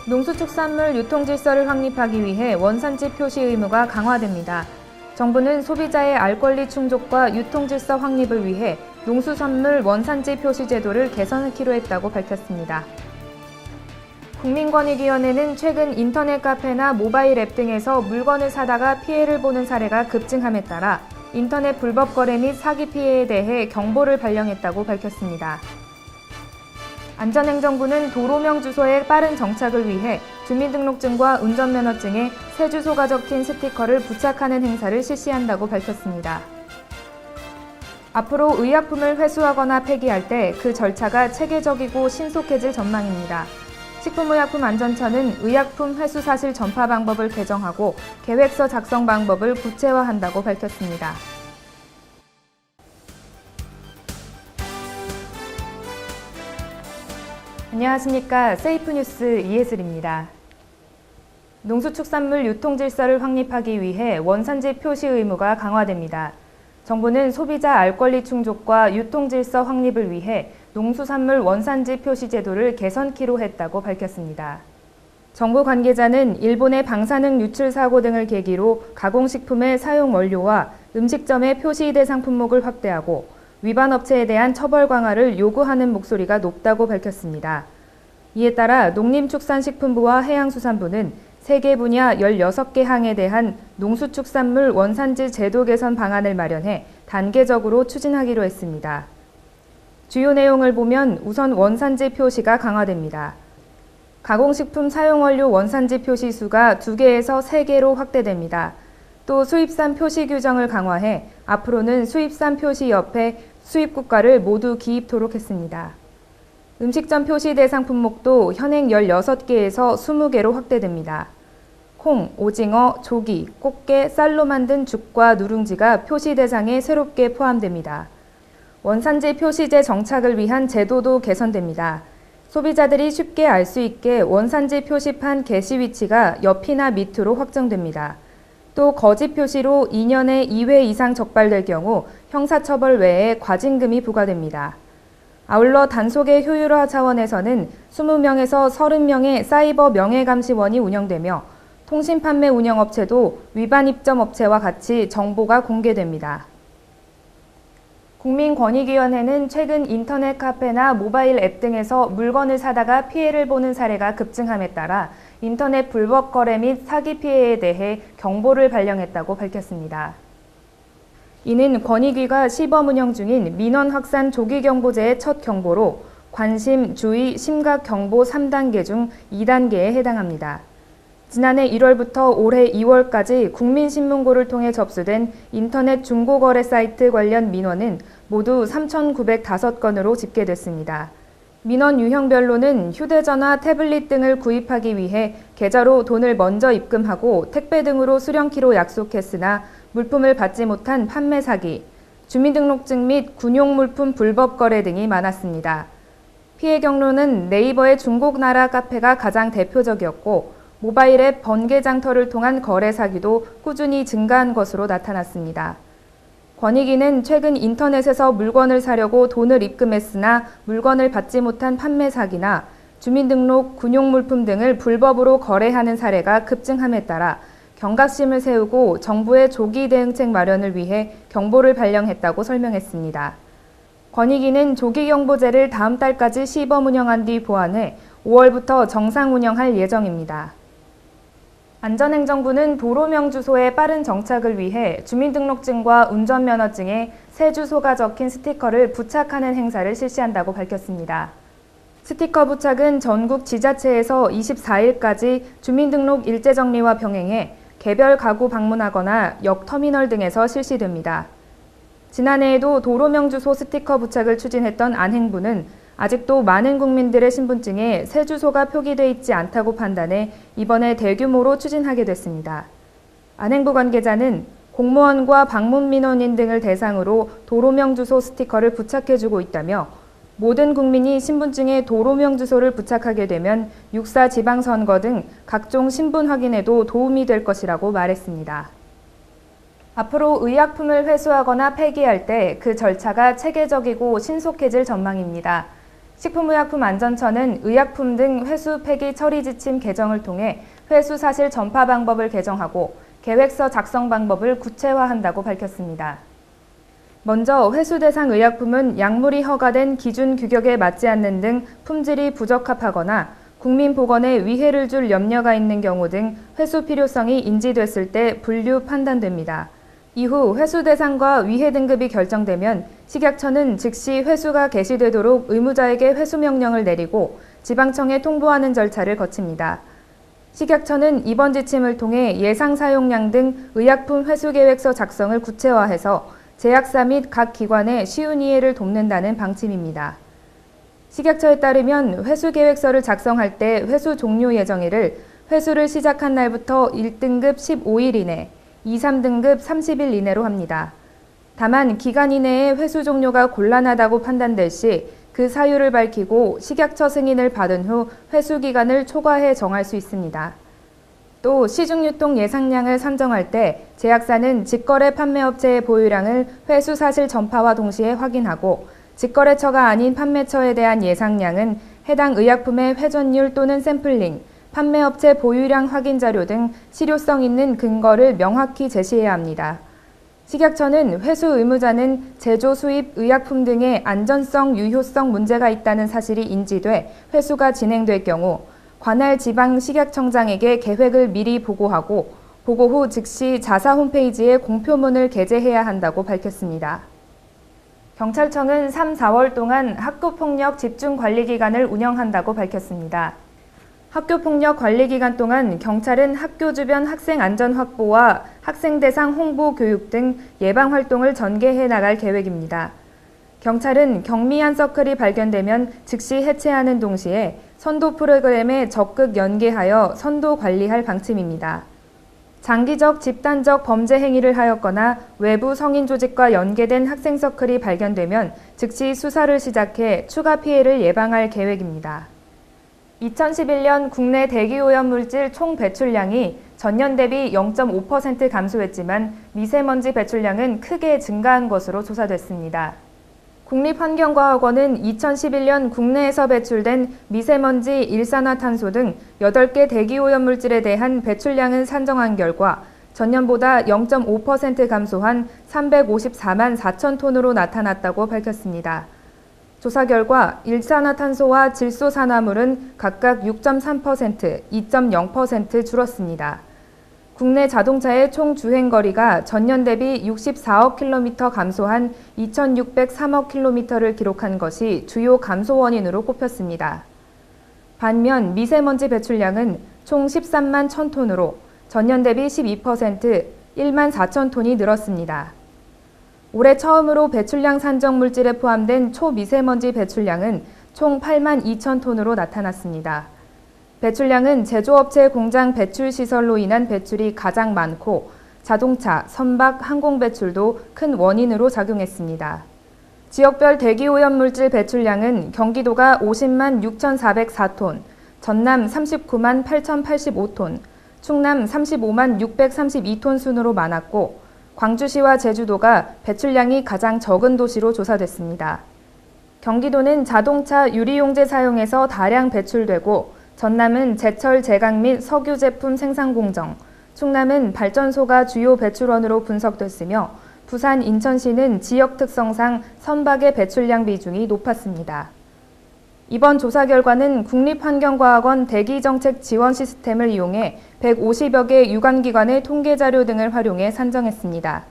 농수축산물 유통질서를 확립하기 위해 원산지 표시 의무가 강화됩니다. 정부는 소비자의 알 권리 충족과 유통질서 확립을 위해 농수산물 원산지 표시 제도를 개선하기로 했다고 밝혔습니다. 국민권익위원회는 최근 인터넷 카페나 모바일 앱 등에서 물건을 사다가 피해를 보는 사례가 급증함에 따라 인터넷 불법 거래 및 사기 피해에 대해 경보를 발령했다고 밝혔습니다. 안전행정부는 도로명 주소의 빠른 정착을 위해 주민등록증과 운전면허증에 새 주소가 적힌 스티커를 부착하는 행사를 실시한다고 밝혔습니다. 앞으로 의약품을 회수하거나 폐기할 때 그 절차가 체계적이고 신속해질 전망입니다. 식품의약품안전처는 의약품 회수 사실 전파 방법을 개정하고 계획서 작성 방법을 구체화한다고 밝혔습니다. 안녕하십니까. 세이프뉴스 이혜슬입니다. 농수축산물 유통질서를 확립하기 위해 원산지 표시 의무가 강화됩니다. 정부는 소비자 알 권리 충족과 유통질서 확립을 위해 농수산물 원산지 표시 제도를 개선키로 했다고 밝혔습니다. 정부 관계자는 일본의 방사능 유출 사고 등을 계기로 가공식품의 사용 원료와 음식점의 표시 대상 품목을 확대하고 위반 업체에 대한 처벌 강화를 요구하는 목소리가 높다고 밝혔습니다. 이에 따라 농림축산식품부와 해양수산부는 세계 분야 16개 항에 대한 농수축산물 원산지 제도 개선 방안을 마련해 단계적으로 추진하기로 했습니다. 주요 내용을 보면 우선 원산지 표시가 강화됩니다. 가공식품 사용원료 원산지 표시 수가 2개에서 3개로 확대됩니다. 또 수입산 표시 규정을 강화해 앞으로는 수입산 표시 옆에 수입국가를 모두 기입토록 했습니다. 음식점 표시 대상 품목도 현행 16개에서 20개로 확대됩니다. 콩, 오징어, 조기, 꽃게, 쌀로 만든 죽과 누룽지가 표시 대상에 새롭게 포함됩니다. 원산지 표시제 정착을 위한 제도도 개선됩니다. 소비자들이 쉽게 알 수 있게 원산지 표시판 게시 위치가 옆이나 밑으로 확정됩니다. 또 거짓 표시로 2년에 2회 이상 적발될 경우 형사처벌 외에 과징금이 부과됩니다. 아울러 단속의 효율화 차원에서는 20명에서 30명의 사이버 명예감시원이 운영되며 통신판매 운영업체도 위반 입점 업체와 같이 정보가 공개됩니다. 국민권익위원회는 최근 인터넷 카페나 모바일 앱 등에서 물건을 사다가 피해를 보는 사례가 급증함에 따라 인터넷 불법 거래 및 사기 피해에 대해 경보를 발령했다고 밝혔습니다. 이는 권익위가 시범 운영 중인 민원 확산 조기경보제의 첫 경보로 관심, 주의, 심각 경보 3단계 중 2단계에 해당합니다. 지난해 1월부터 올해 2월까지 국민신문고를 통해 접수된 인터넷 중고거래 사이트 관련 민원은 모두 3,905건으로 집계됐습니다. 민원 유형별로는 휴대전화, 태블릿 등을 구입하기 위해 계좌로 돈을 먼저 입금하고 택배 등으로 수령키로 약속했으나 물품을 받지 못한 판매 사기, 주민등록증 및 군용물품 불법 거래 등이 많았습니다. 피해 경로는 네이버의 중고나라 카페가 가장 대표적이었고 모바일 앱 번개장터를 통한 거래 사기도 꾸준히 증가한 것으로 나타났습니다. 권익위는 최근 인터넷에서 물건을 사려고 돈을 입금했으나 물건을 받지 못한 판매 사기나 주민등록, 군용물품 등을 불법으로 거래하는 사례가 급증함에 따라 경각심을 세우고 정부의 조기 대응책 마련을 위해 경보를 발령했다고 설명했습니다. 권익위는 조기경보제를 다음 달까지 시범 운영한 뒤 보완해 5월부터 정상 운영할 예정입니다. 안전행정부는 도로명 주소의 빠른 정착을 위해 주민등록증과 운전면허증에 새 주소가 적힌 스티커를 부착하는 행사를 실시한다고 밝혔습니다. 스티커 부착은 전국 지자체에서 24일까지 주민등록 일제정리와 병행해 개별 가구 방문하거나 역 터미널 등에서 실시됩니다. 지난해에도 도로명 주소 스티커 부착을 추진했던 안행부는 아직도 많은 국민들의 신분증에 새 주소가 표기돼 있지 않다고 판단해 이번에 대규모로 추진하게 됐습니다. 안행부 관계자는 공무원과 방문민원인 등을 대상으로 도로명 주소 스티커를 부착해주고 있다며 모든 국민이 신분증에 도로명 주소를 부착하게 되면 육사 지방선거 등 각종 신분 확인에도 도움이 될 것이라고 말했습니다. 앞으로 의약품을 회수하거나 폐기할 때 그 절차가 체계적이고 신속해질 전망입니다. 식품의약품안전처는 의약품 등 회수 폐기 처리 지침 개정을 통해 회수 사실 전파 방법을 개정하고 계획서 작성 방법을 구체화한다고 밝혔습니다. 먼저 회수 대상 의약품은 약물이 허가된 기준 규격에 맞지 않는 등 품질이 부적합하거나 국민 보건에 위해를 줄 염려가 있는 경우 등 회수 필요성이 인지됐을 때 분류 판단됩니다. 이후 회수 대상과 위해 등급이 결정되면 식약처는 즉시 회수가 개시되도록 의무자에게 회수 명령을 내리고 지방청에 통보하는 절차를 거칩니다. 식약처는 이번 지침을 통해 예상 사용량 등 의약품 회수 계획서 작성을 구체화해서 제약사 및 각 기관의 쉬운 이해를 돕는다는 방침입니다. 식약처에 따르면 회수 계획서를 작성할 때 회수 종료 예정일을 회수를 시작한 날부터 1등급 15일 이내, 2, 3등급 30일 이내로 합니다. 다만 기간 이내에 회수 종료가 곤란하다고 판단될 시 그 사유를 밝히고 식약처 승인을 받은 후 회수 기간을 초과해 정할 수 있습니다. 또 시중유통 예상량을 산정할 때 제약사는 직거래 판매업체의 보유량을 회수 사실 전파와 동시에 확인하고 직거래처가 아닌 판매처에 대한 예상량은 해당 의약품의 회전율 또는 샘플링, 판매업체 보유량 확인 자료 등 실효성 있는 근거를 명확히 제시해야 합니다. 식약처는 회수 의무자는 제조 수입 의약품 등의 안전성, 유효성 문제가 있다는 사실이 인지돼 회수가 진행될 경우 관할 지방 식약청장에게 계획을 미리 보고하고 보고 후 즉시 자사 홈페이지에 공표문을 게재해야 한다고 밝혔습니다. 경찰청은 3, 4월 동안 학교폭력 집중관리기간을 운영한다고 밝혔습니다. 학교폭력 관리기간 동안 경찰은 학교 주변 학생 안전 확보와 학생 대상 홍보 교육 등 예방 활동을 전개해 나갈 계획입니다. 경찰은 경미한 서클이 발견되면 즉시 해체하는 동시에 선도 프로그램에 적극 연계하여 선도 관리할 방침입니다. 장기적 집단적 범죄 행위를 하였거나 외부 성인 조직과 연계된 학생 서클이 발견되면 즉시 수사를 시작해 추가 피해를 예방할 계획입니다. 2011년 국내 대기오염물질 총 배출량이 전년 대비 0.5% 감소했지만 미세먼지 배출량은 크게 증가한 것으로 조사됐습니다. 국립환경과학원은 2011년 국내에서 배출된 미세먼지, 일산화탄소 등 8개 대기오염물질에 대한 배출량을 산정한 결과 전년보다 0.5% 감소한 354만 4천 톤으로 나타났다고 밝혔습니다. 조사 결과 일산화탄소와 질소산화물은 각각 6.3%, 2.0% 줄었습니다. 국내 자동차의 총 주행거리가 전년 대비 64억 킬로미터 감소한 2,603억 킬로미터를 기록한 것이 주요 감소 원인으로 꼽혔습니다. 반면 미세먼지 배출량은 총 13만 1,000톤으로 전년 대비 12%, 1만 4천 톤이 늘었습니다. 올해 처음으로 배출량 산정 물질에 포함된 초미세먼지 배출량은 총 8만 2천 톤으로 나타났습니다. 배출량은 제조업체 공장 배출 시설로 인한 배출이 가장 많고 자동차, 선박, 항공 배출도 큰 원인으로 작용했습니다. 지역별 대기오염물질 배출량은 경기도가 50만 6,404톤, 전남 39만 8,085톤, 충남 35만 632톤 순으로 많았고 광주시와 제주도가 배출량이 가장 적은 도시로 조사됐습니다. 경기도는 자동차 유리용제 사용에서 다량 배출되고 전남은 제철 제강 및 석유 제품 생산 공정, 충남은 발전소가 주요 배출원으로 분석됐으며 부산, 인천시는 지역 특성상 선박의 배출량 비중이 높았습니다. 이번 조사 결과는 국립환경과학원 대기정책 지원 시스템을 이용해 150여 개 유관기관의 통계자료 등을 활용해 산정했습니다.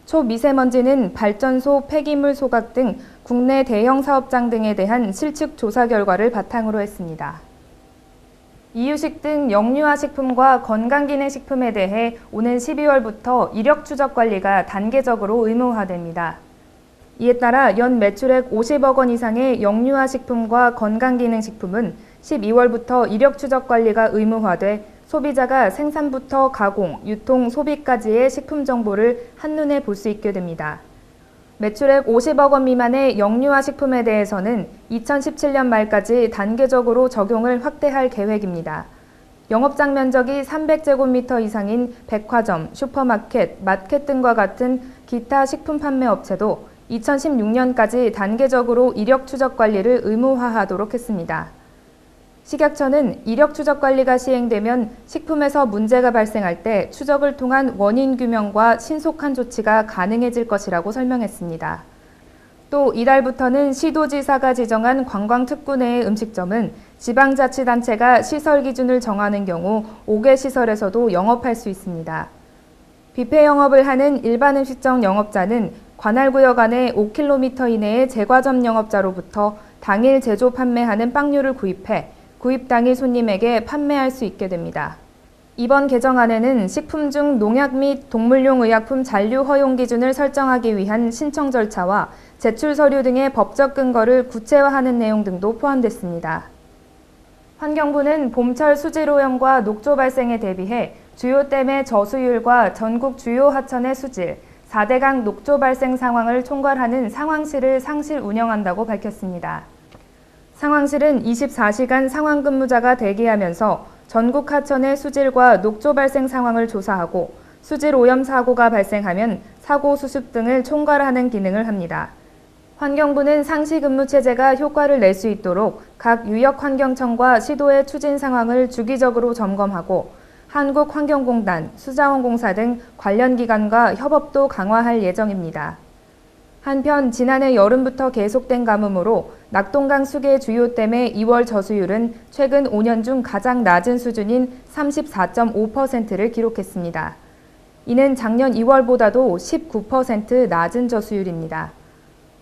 초미세먼지는 발전소, 폐기물 소각 등 국내 대형 사업장 등에 대한 실측 조사 결과를 바탕으로 했습니다. 이유식 등 영유아 식품과 건강기능식품에 대해 오는 12월부터 이력 추적 관리가 단계적으로 의무화됩니다. 이에 따라 연 매출액 50억 원 이상의 영유아 식품과 건강기능식품은 12월부터 이력 추적 관리가 의무화돼 소비자가 생산부터 가공, 유통, 소비까지의 식품 정보를 한눈에 볼 수 있게 됩니다. 매출액 50억 원 미만의 영유아 식품에 대해서는 2017년 말까지 단계적으로 적용을 확대할 계획입니다. 영업장 면적이 300제곱미터 이상인 백화점, 슈퍼마켓, 마켓 등과 같은 기타 식품 판매 업체도 2016년까지 단계적으로 이력 추적 관리를 의무화하도록 했습니다. 식약처는 이력 추적 관리가 시행되면 식품에서 문제가 발생할 때 추적을 통한 원인 규명과 신속한 조치가 가능해질 것이라고 설명했습니다. 또 이달부터는 시도지사가 지정한 관광특구 내의 음식점은 지방자치단체가 시설 기준을 정하는 경우 5개 시설에서도 영업할 수 있습니다. 뷔페 영업을 하는 일반 음식점 영업자는 관할구역 안에 5km 이내의 제과점 영업자로부터 당일 제조 판매하는 빵류를 구입해 구입 당일 손님에게 판매할 수 있게 됩니다. 이번 개정안에는 식품 중 농약 및 동물용 의약품 잔류 허용 기준을 설정하기 위한 신청 절차와 제출 서류 등의 법적 근거를 구체화하는 내용 등도 포함됐습니다. 환경부는 봄철 수질 오염과 녹조 발생에 대비해 주요 댐의 저수율과 전국 주요 하천의 수질, 4대강 녹조 발생 상황을 총괄하는 상황실을 상실 운영한다고 밝혔습니다. 상황실은 24시간 상황근무자가 대기하면서 전국 하천의 수질과 녹조 발생 상황을 조사하고 수질 오염 사고가 발생하면 사고 수습 등을 총괄하는 기능을 합니다. 환경부는 상시 근무 체제가 효과를 낼 수 있도록 각 유역환경청과 시도의 추진 상황을 주기적으로 점검하고 한국환경공단, 수자원공사 등 관련 기관과 협업도 강화할 예정입니다. 한편 지난해 여름부터 계속된 가뭄으로 낙동강 수계 주요 댐의 2월 저수율은 최근 5년 중 가장 낮은 수준인 34.5%를 기록했습니다. 이는 작년 2월보다도 19% 낮은 저수율입니다.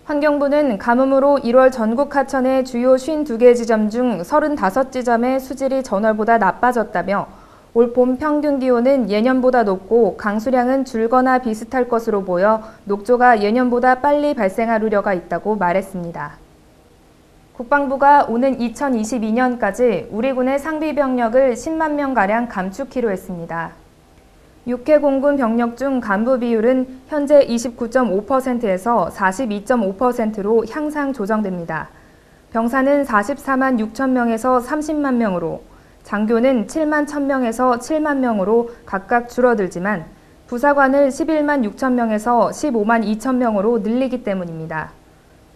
환경부는 가뭄으로 1월 전국 하천의 주요 52개 지점 중 35지점의 수질이 전월보다 나빠졌다며 올 봄 평균 기온은 예년보다 높고 강수량은 줄거나 비슷할 것으로 보여 녹조가 예년보다 빨리 발생할 우려가 있다고 말했습니다. 국방부가 오는 2022년까지 우리 군의 상비 병력을 10만 명가량 감축키로 했습니다. 육해 공군 병력 중 간부 비율은 현재 29.5%에서 42.5%로 향상 조정됩니다. 병사는 44만 6천 명에서 30만 명으로, 장교는 7만 1,000명에서 7만 명으로 각각 줄어들지만 부사관을 11만 6천 명에서 15만 2천 명으로 늘리기 때문입니다.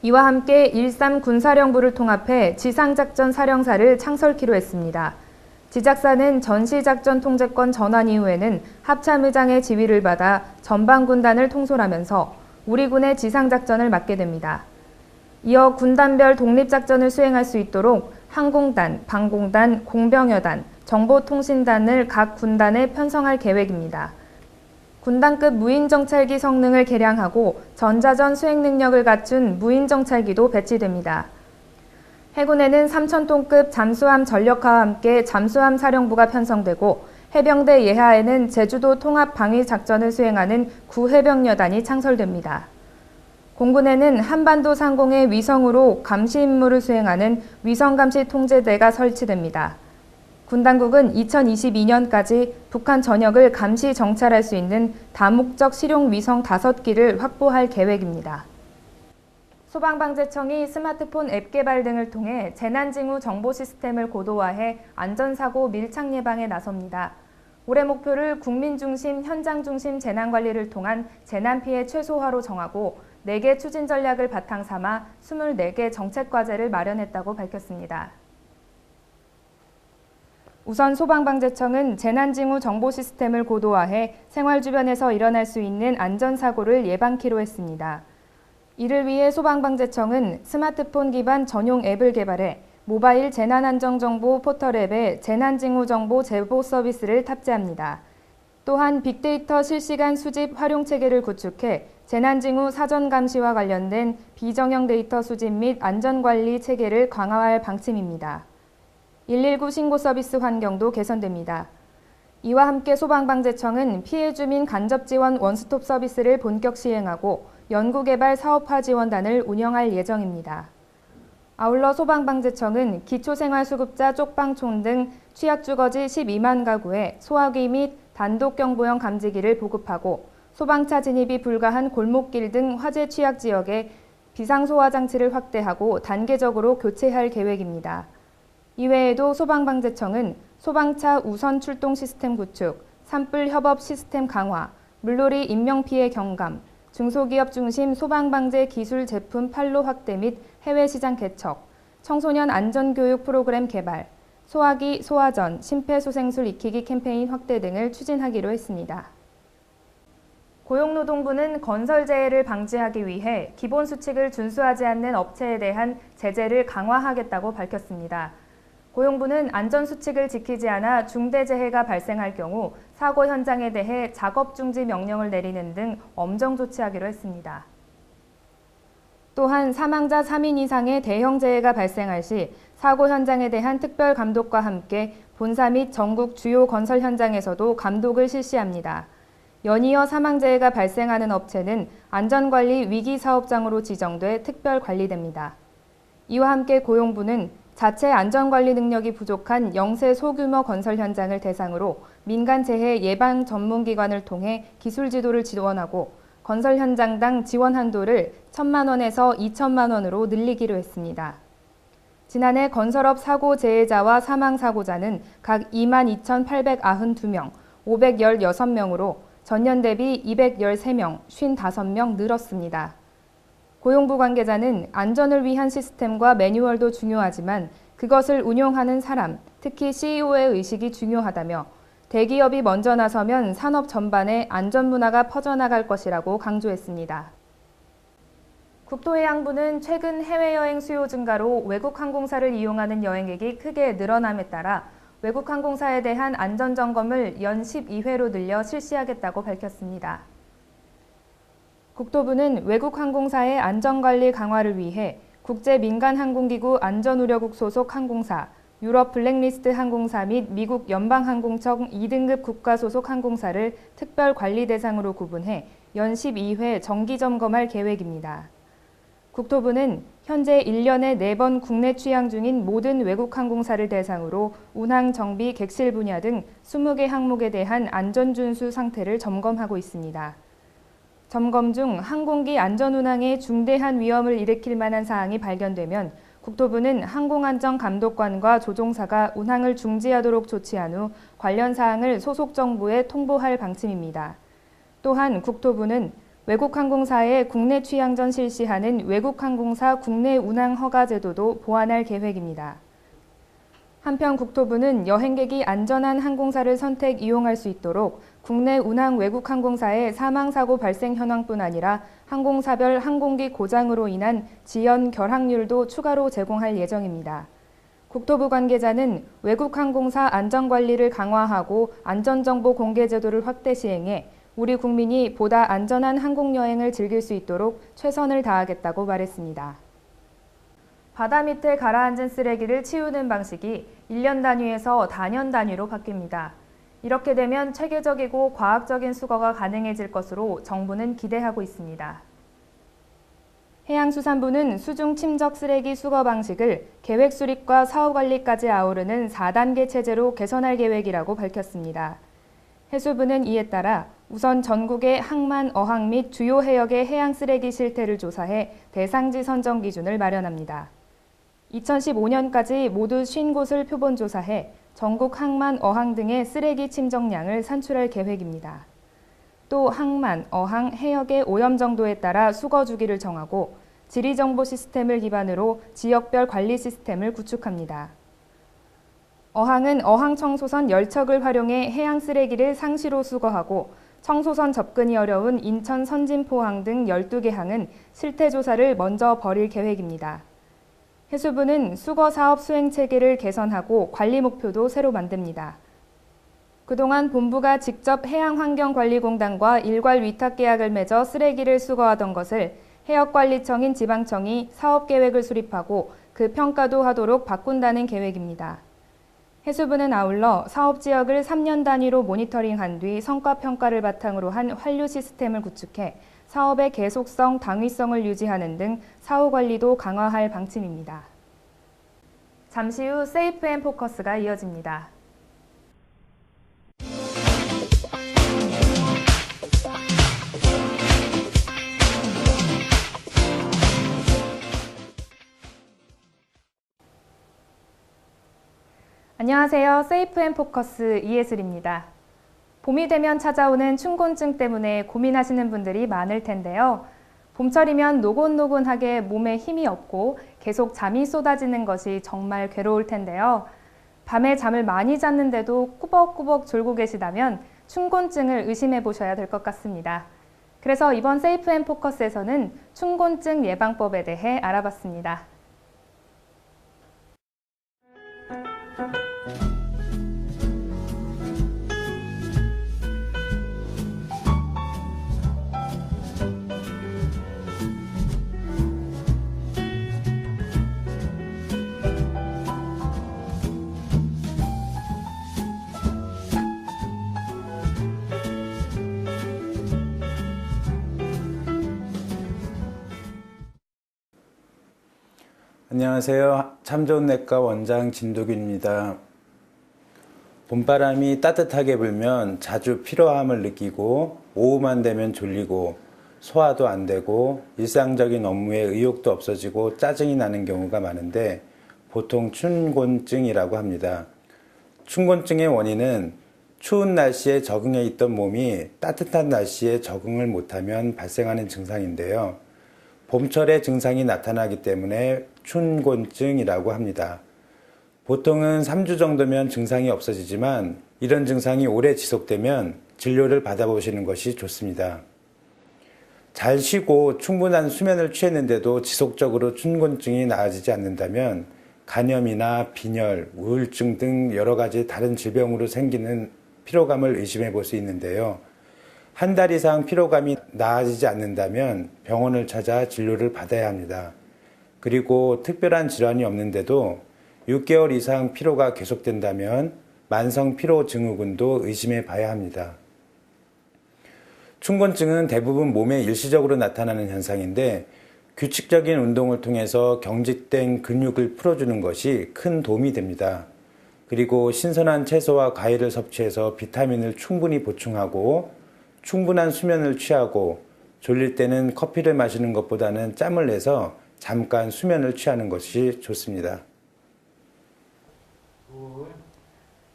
이와 함께 13 군사령부를 통합해 지상작전 사령사를 창설키로 했습니다. 지작사는 전시작전 통제권 전환 이후에는 합참의장의 지휘를 받아 전방군단을 통솔하면서 우리 군의 지상작전을 맡게 됩니다. 이어 군단별 독립작전을 수행할 수 있도록 항공단, 방공단, 공병여단, 정보통신단을 각 군단에 편성할 계획입니다. 군단급 무인정찰기 성능을 개량하고 전자전 수행 능력을 갖춘 무인정찰기도 배치됩니다. 해군에는 3,000톤급 잠수함 전력화와 함께 잠수함 사령부가 편성되고 해병대 예하에는 제주도 통합방위작전을 수행하는 구해병여단이 창설됩니다. 공군에는 한반도 상공의 위성으로 감시 임무를 수행하는 위성감시통제대가 설치됩니다. 군 당국은 2022년까지 북한 전역을 감시 정찰할 수 있는 다목적 실용 위성 5기를 확보할 계획입니다. 소방방재청이 스마트폰 앱 개발 등을 통해 재난징후 정보 시스템을 고도화해 안전사고 밀착 예방에 나섭니다. 올해 목표를 국민 중심, 현장 중심 재난관리를 통한 재난피해 최소화로 정하고 4개 추진 전략을 바탕 삼아 24개 정책과제를 마련했다고 밝혔습니다. 우선 소방방재청은 재난징후 정보 시스템을 고도화해 생활 주변에서 일어날 수 있는 안전사고를 예방키로 했습니다. 이를 위해 소방방재청은 스마트폰 기반 전용 앱을 개발해 모바일 재난안전정보 포털 앱에 재난징후정보 제보 서비스를 탑재합니다. 또한 빅데이터 실시간 수집 활용 체계를 구축해 재난징후 사전 감시와 관련된 비정형 데이터 수집 및 안전관리 체계를 강화할 방침입니다. 119 신고 서비스 환경도 개선됩니다. 이와 함께 소방방재청은 피해 주민 간접 지원 원스톱 서비스를 본격 시행하고 연구개발 사업화 지원단을 운영할 예정입니다. 아울러 소방방재청은 기초생활수급자 쪽방촌 등 취약주거지 12만 가구에 소화기 및 단독경보용 감지기를 보급하고 소방차 진입이 불가한 골목길 등 화재 취약 지역에 비상소화 장치를 확대하고 단계적으로 교체할 계획입니다. 이외에도 소방방재청은 소방차 우선 출동 시스템 구축, 산불 협업 시스템 강화, 물놀이 인명피해 경감, 중소기업 중심 소방방재 기술 제품 판로 확대 및 해외 시장 개척, 청소년 안전교육 프로그램 개발, 소화기, 소화전, 심폐소생술 익히기 캠페인 확대 등을 추진하기로 했습니다. 고용노동부는 건설재해를 방지하기 위해 기본수칙을 준수하지 않는 업체에 대한 제재를 강화하겠다고 밝혔습니다. 고용부는 안전수칙을 지키지 않아 중대재해가 발생할 경우 사고 현장에 대해 작업중지 명령을 내리는 등 엄정 조치하기로 했습니다. 또한 사망자 3인 이상의 대형재해가 발생할 시 사고 현장에 대한 특별 감독과 함께 본사 및 전국 주요 건설 현장에서도 감독을 실시합니다. 연이어 사망재해가 발생하는 업체는 안전관리 위기사업장으로 지정돼 특별 관리됩니다. 이와 함께 고용부는 자체 안전관리 능력이 부족한 영세 소규모 건설 현장을 대상으로 민간재해 예방 전문기관을 통해 기술 지도를 지원하고 건설 현장당 지원 한도를 1,000만 원에서 2,000만 원으로 늘리기로 했습니다. 지난해 건설업 사고 재해자와 사망사고자는 각 22,892명, 516명으로 전년 대비 213명, 55명 늘었습니다. 고용부 관계자는 안전을 위한 시스템과 매뉴얼도 중요하지만 그것을 운용하는 사람, 특히 CEO의 의식이 중요하다며 대기업이 먼저 나서면 산업 전반에 안전 문화가 퍼져나갈 것이라고 강조했습니다. 국토해양부는 최근 해외여행 수요 증가로 외국 항공사를 이용하는 여행객이 크게 늘어남에 따라 외국 항공사에 대한 안전점검을 연 12회로 늘려 실시하겠다고 밝혔습니다. 국토부는 외국 항공사의 안전관리 강화를 위해 국제민간항공기구 안전우려국 소속 항공사, 유럽 블랙리스트 항공사 및 미국 연방항공청 2등급 국가 소속 항공사를 특별 관리 대상으로 구분해 연 12회 정기점검할 계획입니다. 국토부는 현재 1년에 4번 국내 취항 중인 모든 외국 항공사를 대상으로 운항, 정비, 객실 분야 등 20개 항목에 대한 안전준수 상태를 점검하고 있습니다. 점검 중 항공기 안전운항에 중대한 위험을 일으킬 만한 사항이 발견되면 국토부는 항공안전감독관과 조종사가 운항을 중지하도록 조치한 후 관련 사항을 소속 정부에 통보할 방침입니다. 또한 국토부는 외국 항공사의 국내 취항 전 실시하는 외국 항공사 국내 운항 허가 제도도 보완할 계획입니다. 한편 국토부는 여행객이 안전한 항공사를 선택 이용할 수 있도록 국내 운항 외국 항공사의 사망사고 발생 현황뿐 아니라 항공사별 항공기 고장으로 인한 지연 결항률도 추가로 제공할 예정입니다. 국토부 관계자는 외국 항공사 안전관리를 강화하고 안전정보 공개 제도를 확대 시행해 우리 국민이 보다 안전한 항공여행을 즐길 수 있도록 최선을 다하겠다고 말했습니다. 바다 밑에 가라앉은 쓰레기를 치우는 방식이 1년 단위에서 다년 단위로 바뀝니다. 이렇게 되면 체계적이고 과학적인 수거가 가능해질 것으로 정부는 기대하고 있습니다. 해양수산부는 수중 침적 쓰레기 수거 방식을 계획 수립과 사후 관리까지 아우르는 4단계 체제로 개선할 계획이라고 밝혔습니다. 해수부는 이에 따라 우선 전국의 항만, 어항 및 주요 해역의 해양 쓰레기 실태를 조사해 대상지 선정 기준을 마련합니다. 2015년까지 모두 50곳을 표본 조사해 전국 항만, 어항 등의 쓰레기 침정량을 산출할 계획입니다. 또 항만, 어항, 해역의 오염 정도에 따라 수거 주기를 정하고 지리정보 시스템을 기반으로 지역별 관리 시스템을 구축합니다. 어항은 어항 청소선 10척을 활용해 해양 쓰레기를 상시로 수거하고 청소선 접근이 어려운 인천 선진포항 등 12개 항은 실태 조사를 먼저 벌일 계획입니다. 해수부는 수거 사업 수행 체계를 개선하고 관리 목표도 새로 만듭니다. 그동안 본부가 직접 해양환경관리공단과 일괄 위탁 계약을 맺어 쓰레기를 수거하던 것을 해역관리청인 지방청이 사업계획을 수립하고 그 평가도 하도록 바꾼다는 계획입니다. 해수부는 아울러 사업지역을 3년 단위로 모니터링한 뒤 성과평가를 바탕으로 한 환류 시스템을 구축해 사업의 계속성, 당위성을 유지하는 등 사후 관리도 강화할 방침입니다. 잠시 후 세이프 앤 포커스가 이어집니다. 안녕하세요. 세이프 앤 포커스 이예슬입니다. 봄이 되면 찾아오는 춘곤증 때문에 고민하시는 분들이 많을 텐데요. 봄철이면 노곤노곤하게 몸에 힘이 없고 계속 잠이 쏟아지는 것이 정말 괴로울 텐데요. 밤에 잠을 많이 잤는데도 꾸벅꾸벅 졸고 계시다면 춘곤증을 의심해 보셔야 될 것 같습니다. 그래서 이번 세이프앤포커스에서는 춘곤증 예방법에 대해 알아봤습니다. 안녕하세요. 참 좋은 내과 원장 진도균입니다. 봄바람이 따뜻하게 불면 자주 피로함을 느끼고 오후만 되면 졸리고 소화도 안 되고 일상적인 업무에 의욕도 없어지고 짜증이 나는 경우가 많은데 보통 춘곤증이라고 합니다. 춘곤증의 원인은 추운 날씨에 적응해 있던 몸이 따뜻한 날씨에 적응을 못하면 발생하는 증상인데요. 봄철에 증상이 나타나기 때문에 춘곤증이라고 합니다. 보통은 3주 정도면 증상이 없어지지만 이런 증상이 오래 지속되면 진료를 받아보시는 것이 좋습니다. 잘 쉬고 충분한 수면을 취했는데도 지속적으로 춘곤증이 나아지지 않는다면 간염이나 빈혈, 우울증 등 여러 가지 다른 질병으로 생기는 피로감을 의심해 볼 수 있는데요. 한 달 이상 피로감이 나아지지 않는다면 병원을 찾아 진료를 받아야 합니다. 그리고 특별한 질환이 없는데도 6개월 이상 피로가 계속된다면 만성 피로 증후군도 의심해 봐야 합니다. 춘곤증은 대부분 몸에 일시적으로 나타나는 현상인데 규칙적인 운동을 통해서 경직된 근육을 풀어주는 것이 큰 도움이 됩니다. 그리고 신선한 채소와 과일을 섭취해서 비타민을 충분히 보충하고 충분한 수면을 취하고 졸릴 때는 커피를 마시는 것보다는 짬을 내서 잠깐 수면을 취하는 것이 좋습니다.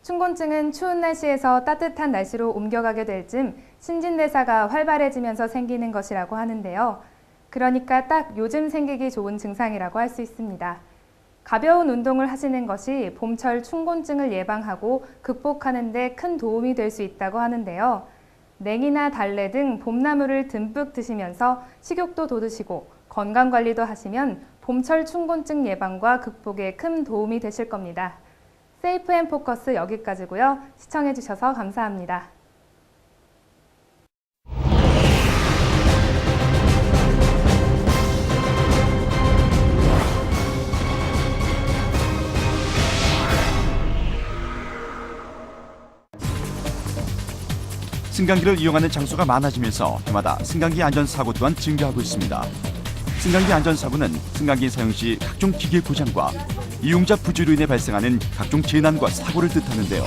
춘곤증은 추운 날씨에서 따뜻한 날씨로 옮겨가게 될 즈음 신진대사가 활발해지면서 생기는 것이라고 하는데요. 그러니까 딱 요즘 생기기 좋은 증상이라고 할 수 있습니다. 가벼운 운동을 하시는 것이 봄철 춘곤증을 예방하고 극복하는 데 큰 도움이 될 수 있다고 하는데요. 냉이나 달래 등 봄나물을 듬뿍 드시면서 식욕도 돋으시고 건강관리도 하시면 봄철 춘곤증 예방과 극복에 큰 도움이 되실 겁니다. 세이프앤포커스 여기까지고요. 시청해주셔서 감사합니다. 승강기를 이용하는 장소가 많아지면서 해마다 승강기 안전사고 또한 증가하고 있습니다. 승강기 안전사고는 승강기 사용 시 각종 기계 고장과 이용자 부주로 인해 발생하는 각종 재난과 사고를 뜻하는데요.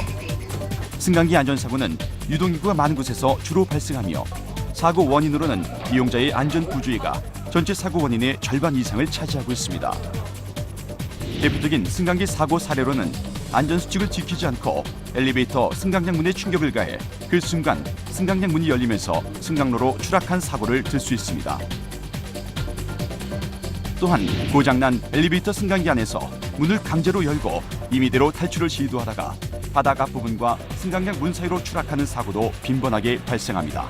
승강기 안전사고는 유동인구가 많은 곳에서 주로 발생하며 사고 원인으로는 이용자의 안전 부주의가 전체 사고 원인의 절반 이상을 차지하고 있습니다. 대표적인 승강기 사고 사례로는 안전수칙을 지키지 않고 엘리베이터 승강장 문에 충격을 가해 그 순간 승강장 문이 열리면서 승강로로 추락한 사고를 들 수 있습니다. 또한 고장난 엘리베이터 승강기 안에서 문을 강제로 열고 임의대로 탈출을 시도하다가 바닥 앞부분과 승강장 문 사이로 추락하는 사고도 빈번하게 발생합니다.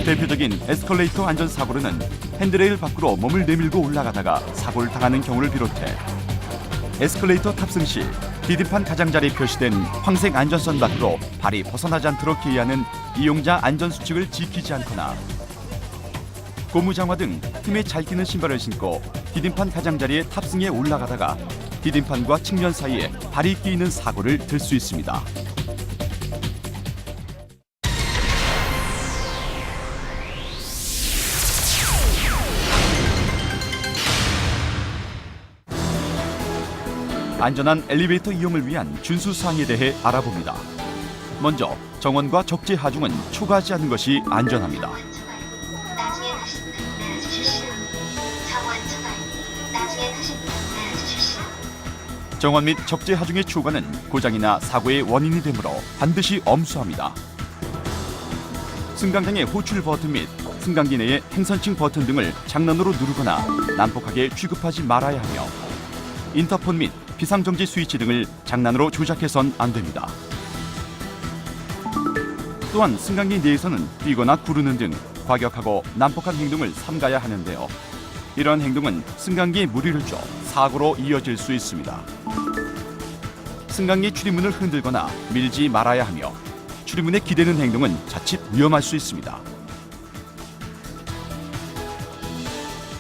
대표적인 에스컬레이터 안전사고로는 핸드레일 밖으로 몸을 내밀고 올라가다가 사고를 당하는 경우를 비롯해 에스컬레이터 탑승 시 디딤판 가장자리에 표시된 황색 안전선 밖으로 발이 벗어나지 않도록 기하는 이용자 안전수칙을 지키지 않거나 고무장화 등 틈에 잘 끼는 신발을 신고 디딤판 가장자리에 탑승해 올라가다가 디딤판과 측면 사이에 발이 끼이는 사고를 들 수 있습니다. 안전한 엘리베이터 이용을 위한 준수사항에 대해 알아봅니다. 먼저 정원과 적재 하중은 초과하지 않는 것이 안전합니다. 정원 및 적재 하중의 초과는 고장이나 사고의 원인이 되므로 반드시 엄수합니다. 승강장의 호출 버튼 및 승강기 내의 행선층 버튼 등을 장난으로 누르거나 난폭하게 취급하지 말아야 하며 인터폰 및 비상정지 스위치 등을 장난으로 조작해선 안 됩니다. 또한 승강기 내에서는 뛰거나 구르는 등 과격하고 난폭한 행동을 삼가야 하는데요. 이러한 행동은 승강기에 무리를 줘 사고로 이어질 수 있습니다. 승강기 출입문을 흔들거나 밀지 말아야 하며 출입문에 기대는 행동은 자칫 위험할 수 있습니다.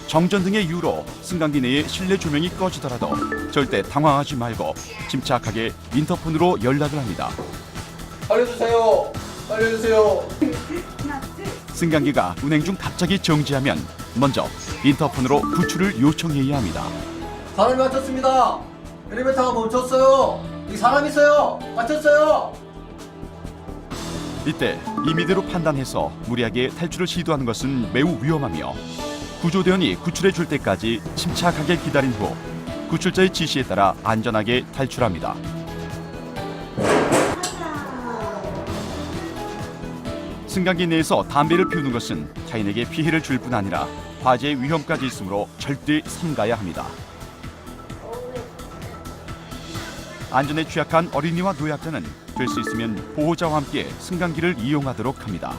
정전 등의 이유로 승강기 내에 실내 조명이 꺼지더라도 절대 당황하지 말고 침착하게 인터폰으로 연락을 합니다. 알려주세요. 알려주세요. 승강기가 운행 중 갑자기 정지하면 먼저 인터폰으로 구출을 요청해야 합니다. 사람이 갇혔습니다. 엘리베이터가 멈췄어요. 여기 사람 있어요. 갇혔어요. 이때 임의대로 판단해서 무리하게 탈출을 시도하는 것은 매우 위험하며 구조대원이 구출해 줄 때까지 침착하게 기다린 후 구출자의 지시에 따라 안전하게 탈출합니다. 승강기 내에서 담배를 피우는 것은 타인에게 피해를 줄 뿐 아니라 화재의 위험까지 있으므로 절대 삼가야 합니다. 안전에 취약한 어린이와 노약자는 될 수 있으면 보호자와 함께 승강기를 이용하도록 합니다.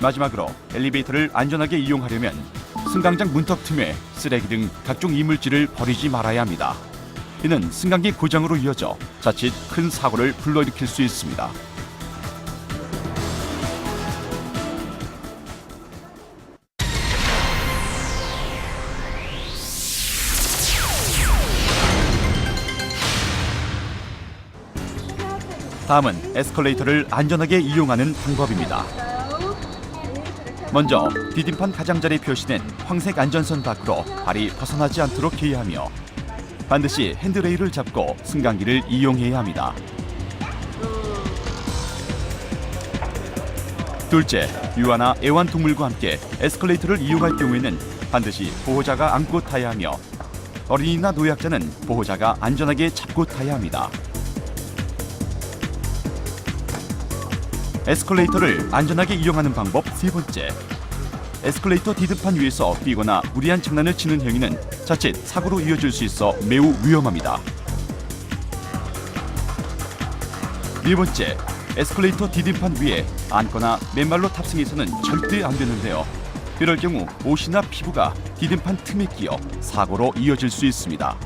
마지막으로 엘리베이터를 안전하게 이용하려면 승강장 문턱 틈에 쓰레기 등 각종 이물질을 버리지 말아야 합니다. 이는 승강기 고장으로 이어져 자칫 큰 사고를 불러일으킬 수 있습니다. 다음은 에스컬레이터를 안전하게 이용하는 방법입니다. 먼저 디딤판 가장자리에 표시된 황색 안전선 밖으로 발이 벗어나지 않도록 해야 하며 반드시 핸드레일을 잡고 승강기를 이용해야 합니다. 둘째, 유아나 애완동물과 함께 에스컬레이터를 이용할 경우에는 반드시 보호자가 안고 타야 하며 어린이나 노약자는 보호자가 안전하게 잡고 타야 합니다. 에스컬레이터를 안전하게 이용하는 방법 세 번째. 에스컬레이터 디딤판 위에서 뛰거나 무리한 장난을 치는 행위는 자칫 사고로 이어질 수 있어 매우 위험합니다. 네 번째, 에스컬레이터 디딤판 위에 앉거나 맨발로 탑승해서는 절대 안 되는데요. 이럴 경우 옷이나 피부가 디딤판 틈에 끼어 사고로 이어질 수 있습니다.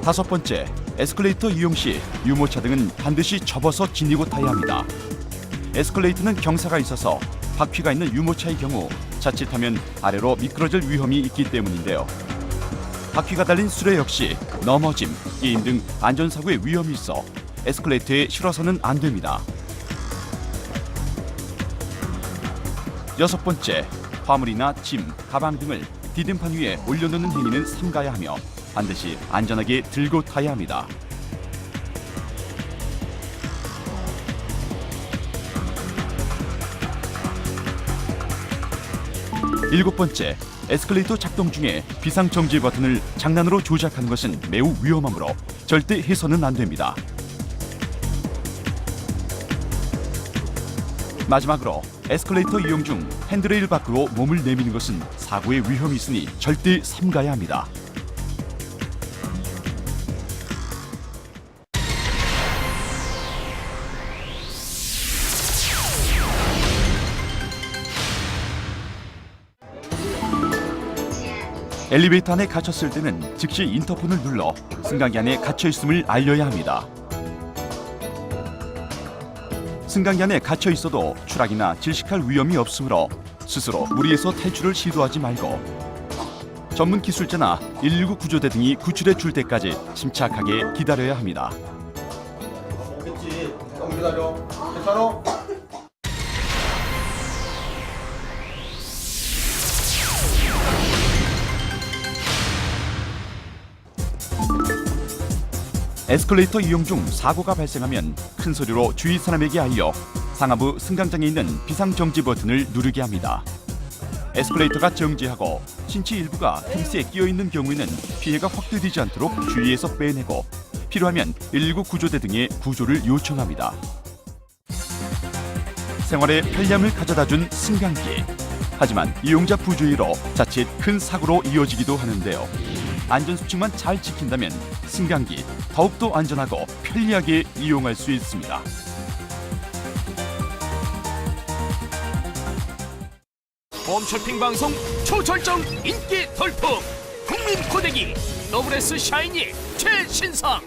다섯 번째, 에스컬레이터 이용 시 유모차 등은 반드시 접어서 지니고 타야 합니다. 에스컬레이터는 경사가 있어서 바퀴가 있는 유모차의 경우 자칫하면 아래로 미끄러질 위험이 있기 때문인데요. 바퀴가 달린 수레 역시 넘어짐, 끼임 등 안전사고의 위험이 있어 에스컬레이터에 실어서는 안 됩니다. 여섯 번째, 화물이나 짐, 가방 등을 디딤판 위에 올려놓는 행위는 삼가야 하며 반드시 안전하게 들고 타야 합니다. 일곱 번째, 에스컬레이터 작동 중에 비상정지 버튼을 장난으로 조작하는 것은 매우 위험하므로 절대 해서는 안 됩니다. 마지막으로 에스컬레이터 이용 중 핸드레일 밖으로 몸을 내미는 것은 사고의 위험이 있으니 절대 삼가야 합니다. 엘리베이터 안에 갇혔을 때는 즉시 인터폰을 눌러 승강기 안에 갇혀 있음을 알려야 합니다. 승강기 안에 갇혀 있어도 추락이나 질식할 위험이 없으므로 스스로 무리해서 탈출을 시도하지 말고 전문 기술자나 119 구조대 등이 구출해 줄 때까지 침착하게 기다려야 합니다. 오겠지. 잠깐 기다려. 괜찮아? 에스컬레이터 이용 중 사고가 발생하면 큰 소리로 주위 사람에게 알려 상하부 승강장에 있는 비상정지 버튼을 누르게 합니다. 에스컬레이터가 정지하고 신체 일부가 펜스에 끼어 있는 경우에는 피해가 확대되지 않도록 주위에서 빼내고 필요하면 119 구조대 등의 구조를 요청합니다. 생활에 편리함을 가져다준 승강기. 하지만 이용자 부주의로 자칫 큰 사고로 이어지기도 하는데요. 안전수칙만 잘 지킨다면 승강기 더욱더 안전하고 편리하게 이용할 수 있습니다. 홈쇼핑 방송 초절정 인기 돌풍 국민 고데기 더블S 샤이니 최신상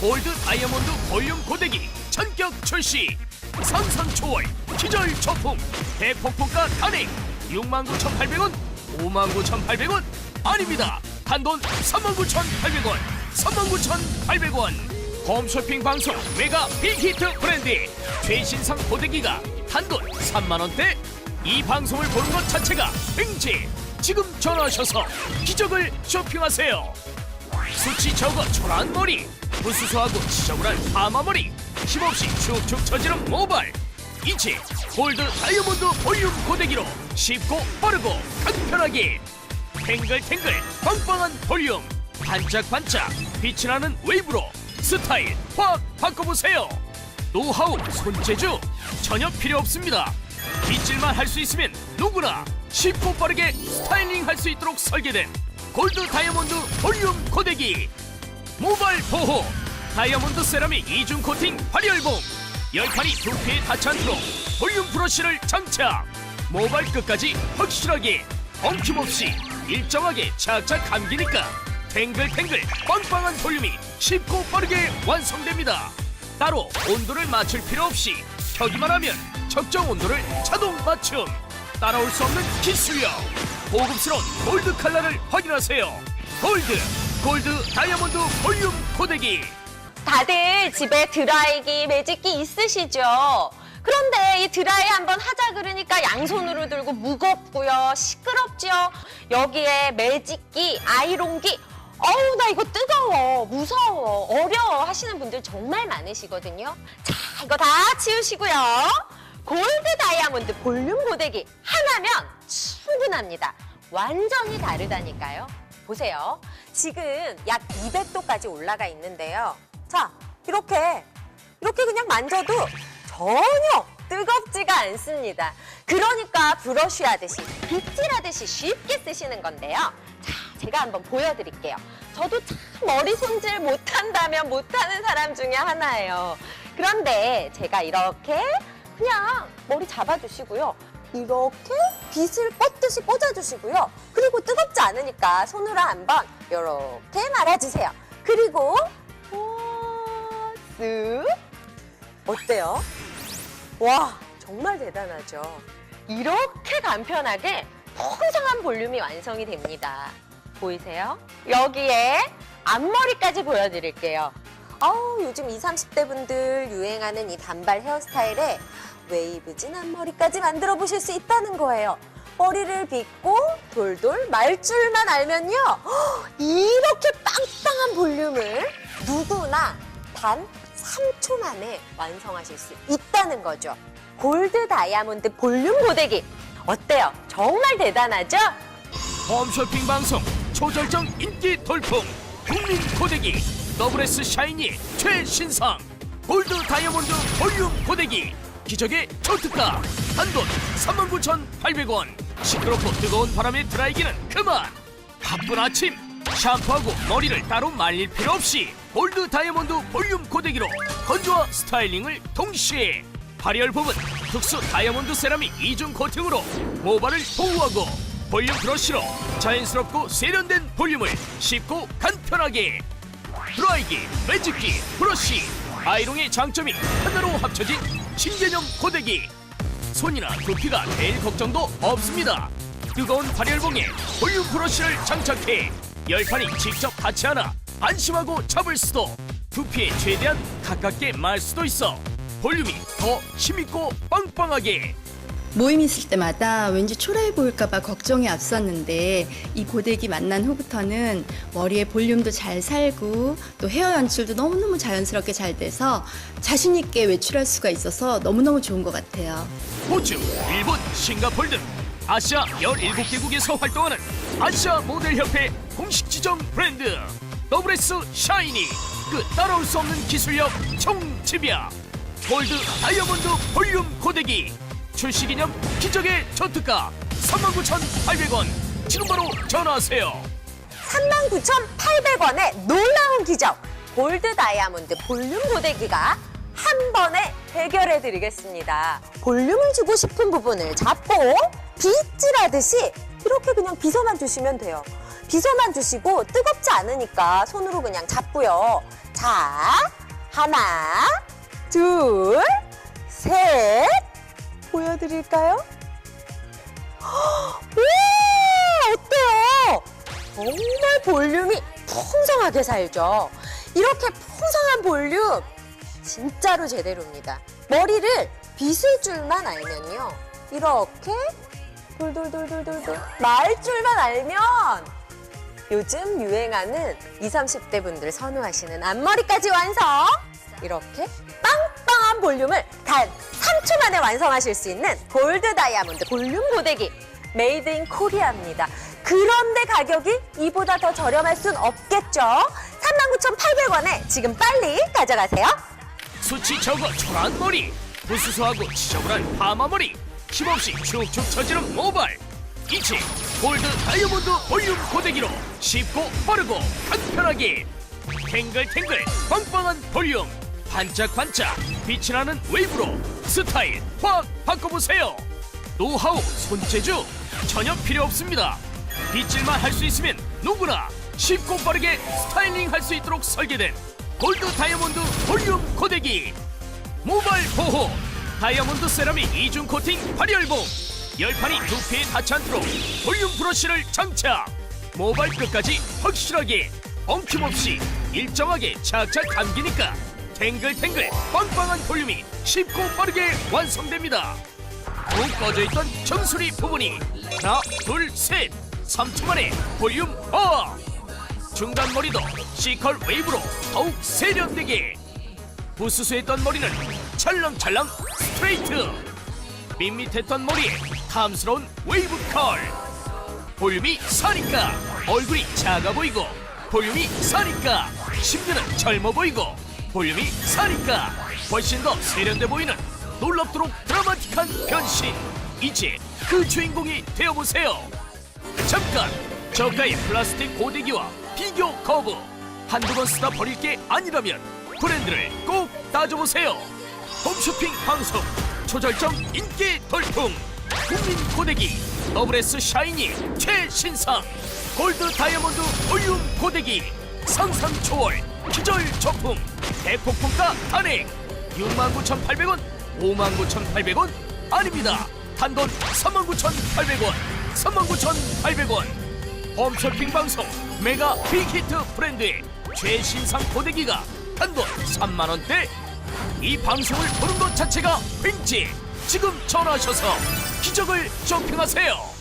골드 다이아몬드 볼륨 고데기 전격 출시 선선초월 기절 초풍 대폭풍가 단행 69,800원 59,800원 아닙니다 단돈 39,800원 39,800원 홈쇼핑 방송 메가 빅히트 브랜드 최신상 고데기가 단돈 3만원대 이 방송을 보는 것 자체가 횡재 지금 전화하셔서 기적을 쇼핑하세요 수치 적어 초라한 머리 무수수하고 지저분한 파마머리 힘없이 축축 처지는 모발 이제 골드 다이아몬드 볼륨 고데기로 쉽고 빠르고 간편하게 탱글탱글 빵빵한 볼륨 반짝반짝 빛이 나는 웨이브로 스타일 확 바꿔보세요 노하우 손재주 전혀 필요 없습니다 빗질만 할 수 있으면 누구나 쉽고 빠르게 스타일링 할 수 있도록 설계된 골드 다이아몬드 볼륨 고데기 모발 보호 다이아몬드 세라믹 이중 코팅 발열봉 열판이 두피에 닿지 않도록 볼륨 브러쉬를 장착 모발 끝까지 확실하게 엉킴없이 일정하게 착착 감기니까 탱글탱글 빵빵한 볼륨이 쉽고 빠르게 완성됩니다 따로 온도를 맞출 필요 없이 켜기만 하면 적정 온도를 자동 맞춤 따라올 수 없는 기술력 고급스러운 골드 컬러를 확인하세요 골드 다이아몬드 볼륨 고데기 다들 집에 드라이기, 매직기 있으시죠? 그런데 이 드라이 한번 하자 그러니까 양손으로 들고 무겁고요, 시끄럽죠? 여기에 매직기, 아이롱기, 어우 나 이거 뜨거워, 무서워, 어려워 하시는 분들 정말 많으시거든요. 자, 이거 다 치우시고요. 골드 다이아몬드 볼륨 고데기 하나면 충분합니다. 완전히 다르다니까요. 보세요. 지금 약 200도까지 올라가 있는데요. 자, 이렇게 그냥 만져도 전혀 뜨겁지가 않습니다. 그러니까 브러쉬 하듯이, 빗질하듯이 쉽게 쓰시는 건데요. 자, 제가 한번 보여드릴게요. 저도 참 머리 손질 못한다면 못하는 사람 중에 하나예요. 그런데 제가 이렇게 그냥 머리 잡아주시고요. 이렇게 빗을 꽂듯이 꽂아주시고요. 그리고 뜨겁지 않으니까 손으로 한번 이렇게 말아주세요. 그리고 쓱 어때요? 와 정말 대단하죠. 이렇게 간편하게 풍성한 볼륨이 완성이 됩니다. 보이세요? 여기에 앞머리까지 보여드릴게요. 아우 요즘 20, 30대 분들 유행하는 이 단발 헤어스타일에 웨이브진 앞머리까지 만들어 보실 수 있다는 거예요. 머리를 빗고 돌돌 말 줄만 알면요. 이렇게 빵빵한 볼륨을 누구나 단 3초 만에 완성하실 수 있다는 거죠. 골드 다이아몬드 볼륨 고데기 어때요? 정말 대단하죠? 홈쇼핑 방송 초절정 인기 돌풍 국민 고데기 더블S 샤이니 최신상 골드 다이아몬드 볼륨 고데기 기적의 초특가 단돈 39,800원 시끄럽고 뜨거운 바람에 드라이기는 그만 바쁜 아침 샴푸하고 머리를 따로 말릴 필요 없이 골드 다이아몬드 볼륨 고데기로 건조와 스타일링을 동시에 발열 부분 특수 다이아몬드 세라믹 이중 코팅으로 모발을 보호하고 볼륨 브러쉬로 자연스럽고 세련된 볼륨을 쉽고 간편하게 드라이기, 매직기, 브러쉬, 아이롱의 장점이 하나로 합쳐진 신개념 고데기 손이나 두피가 될 걱정도 없습니다. 뜨거운 발열봉에 볼륨 브러쉬를 장착해 열판이 직접 닿지 않아 안심하고 잡을 수도 두피에 최대한 가깝게 말 수도 있어 볼륨이 더 힘있고 빵빵하게 모임 있을 때마다 왠지 초라해 보일까봐 걱정이 앞섰는데 이 고데기 만난 후부터는 머리에 볼륨도 잘 살고 또 헤어 연출도 너무너무 자연스럽게 잘 돼서 자신 있게 외출할 수가 있어서 너무너무 좋은 것 같아요. 호주, 일본, 싱가포르 등 아시아 17개국에서 활동하는 아시아 모델협회 공식 지정 브랜드 더블S 샤이니, 그 따라올 수 없는 기술력 총집이야. 골드 다이아몬드 볼륨 고데기 출시기념 기적의 저특가 39,800원. 지금 바로 전화하세요. 39,800원의 놀라운 기적 골드 다이아몬드 볼륨 고데기가 한 번에 해결해 드리겠습니다. 볼륨을 주고 싶은 부분을 잡고 빗질하듯이 이렇게 그냥 빗어만 주시면 돼요. 빗어만 주시고 뜨겁지 않으니까 손으로 그냥 잡고요. 자, 하나, 둘, 셋. 보여드릴까요? 와, 어때요? 정말 볼륨이 풍성하게 살죠. 이렇게 풍성한 볼륨 진짜로 제대로입니다. 머리를 빗을 줄만 알면요. 이렇게 돌돌돌돌돌돌 말 줄만 알면 요즘 유행하는 20, 30대 분들 선호하시는 앞머리까지 완성! 이렇게 빵빵한 볼륨을 단 3초 만에 완성하실 수 있는 골드 다이아몬드 볼륨 고데기 메이드 인 코리아입니다. 그런데 가격이 이보다 더 저렴할 순 없겠죠? 39,800원에 지금 빨리 가져가세요. 수치 적어 초라한 머리, 부스스하고 지저분한 파마머리, 힘없이 축축 처지는 모발. 이제 골드 다이아몬드 볼륨 고데기로 쉽고 빠르고 간편하게 탱글탱글 빵빵한 볼륨, 반짝반짝 빛이 나는 웨이브로 스타일 확 바꿔보세요. 노하우, 손재주 전혀 필요 없습니다. 빗질만 할 수 있으면 누구나 쉽고 빠르게 스타일링 할 수 있도록 설계된 골드 다이아몬드 볼륨 고데기. 모발 보호, 다이아몬드 세라믹 이중 코팅 발열봉, 열판이 두피에 닿지 않도록 볼륨 브러쉬를 장착. 모발 끝까지 확실하게 엉킴없이 일정하게 착착 감기니까 탱글탱글 빵빵한 볼륨이 쉽고 빠르게 완성됩니다. 푹 꺼져있던 정수리 부분이 하나, 둘, 셋, 3초 만에 볼륨 업! 중간머리도 C컬 웨이브로 더욱 세련되게, 부스스했던 머리는 찰랑찰랑 스트레이트, 밋밋했던 머리에 탐스러운 웨이브 컬. 볼륨이 사니까 얼굴이 작아 보이고, 볼륨이 사니까 심지어는 젊어 보이고, 볼륨이 사니까 훨씬 더 세련돼 보이는 놀랍도록 드라마틱한 변신. 이제 그 주인공이 되어보세요. 잠깐! 저가의 플라스틱 고데기와 비교 거부. 한두 번 쓰다 버릴 게 아니라면 브랜드를 꼭 따져보세요. 홈쇼핑 방송 초절정 인기 돌풍 국민 고데기 더블S 샤이니 최신상 골드 다이아몬드 볼륨 고데기 상상 초월 기절 적품 대폭풍가 단행 69,800원 59,800원 아닙니다. 단돈 39,800원 39,800원. 홈쇼핑 방송 메가 빅히트 브랜드의 최신상 고데기가 단돈 3만원대. 이 방송을 보는 것 자체가 횡재. 지금 전화하셔서 기적을 쇼핑하세요.